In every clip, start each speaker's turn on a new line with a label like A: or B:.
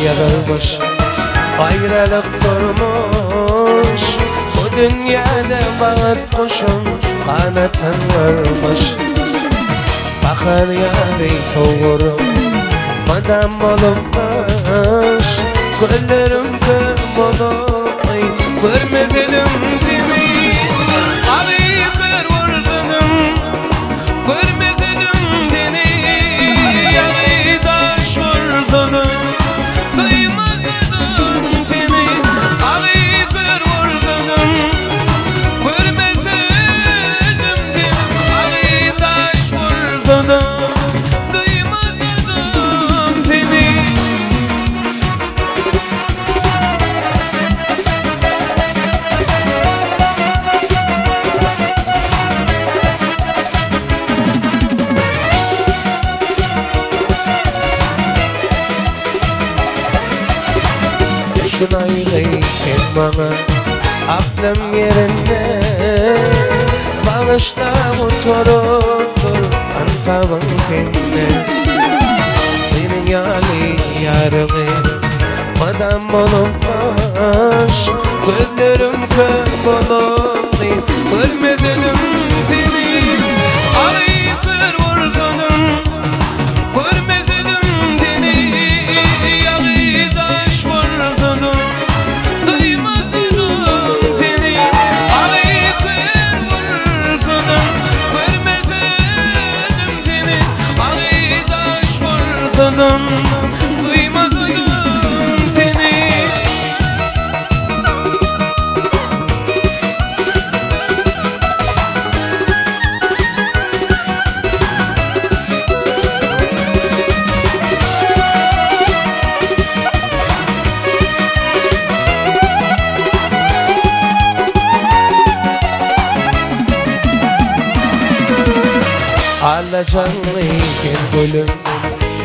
A: yarılmış, ayrılık durmuş. Bu dünyada baht kuşun kanatın varmış. Bakar yari soğurum madam olupmuş. Gözlerim kör olup görmedim seni. Abi kör vursunum görmedim seni. Yalı taş vursunum duymadım seni. Abi kör vursunum görmedim seni. Yalı taş vursunum duymadım seni. Düşün ayrı sen bana aklım yerinde. Bağışla oturur ansabın sende. Benim yali yarını madam olupmuş. Gözlerim kör olup görmedim seni. Ay kör vursunum görmedim seni. Yalı taş vursunum duymadım seni. Ay kör vursunum görmedim seni. Ay taş vursunum duymadım seni. Alacanlıyken gülüm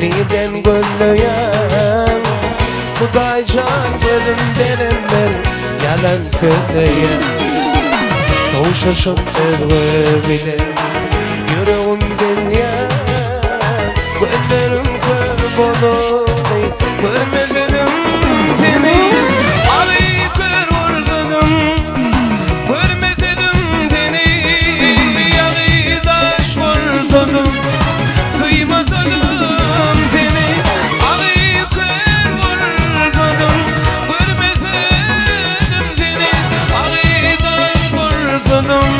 A: neden gönlüyen. Kudaycan gülüm benim ben yalan söyleyen. Doğuşuşum erve bile yüreğimden ya. Gözlerim kör olup görmedim seni. Ali kör vursunum görmedim seni. Yalı taş vursunum duymadım seni. Ali kör vursunum görmedim seni. Ali taş vursunum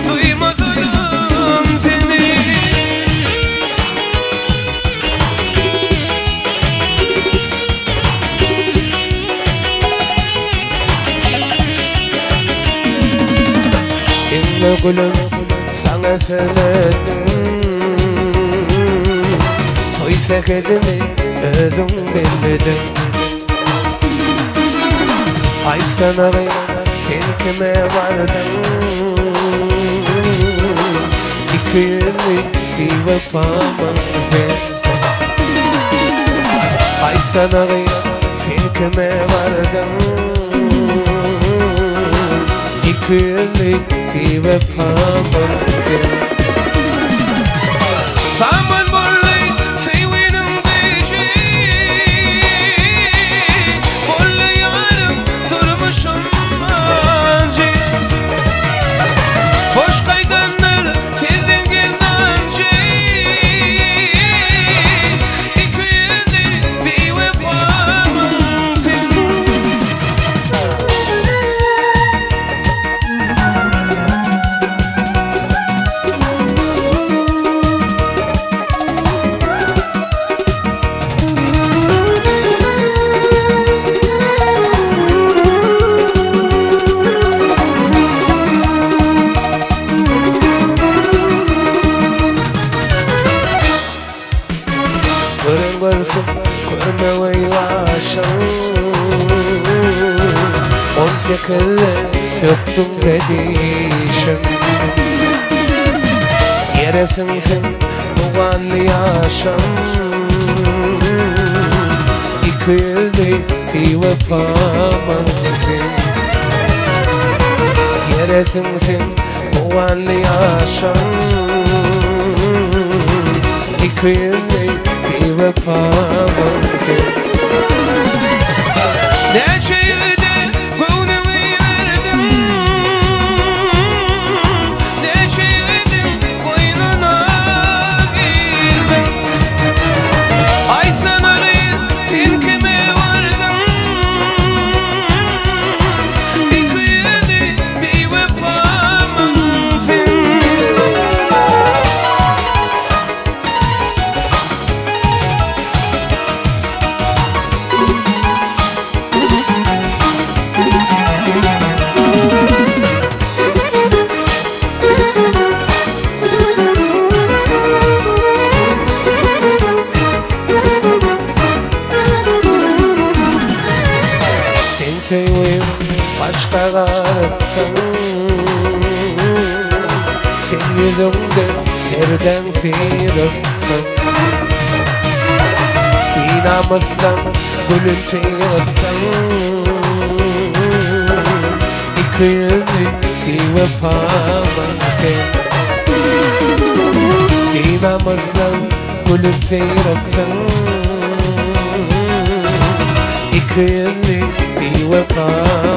A: duymadım seni. İnne gülüm sana söyledim. Toy sekedimi özüm bilmedim. Ay sana sen kime vardın. İki yıllık bir vefamın sen. Ay sana sen kime vardın. İki yıllık bir vefamın sen. Zaman bollay sevgilim değişi. Bollay yarım durmuşum acı. Hoş kaydanlar sizden geldanca. İki yıllık bir vefamın sen. Görün görsün görme vaylaşım. 18'de döktüm redişim. Yeresin sen doğan yaşam. İki yıllık bir vefamın sen. Yeresin sen doğan yaşam. İki yıllık bir vefamın sen. Neşeyde gönlümü verdim, neşeyde koynuna girdim. Ay sen arayın sen kime vardın, bir kıydı bir vefamın sen. Sevim başkalarından, sen yüzümde terden sıyırırsın. İnanmazsan gülünce yatsan, İki yüzlü vefama sen. İnanmazsan gülünce yatsan, İki yüzlü bir vefama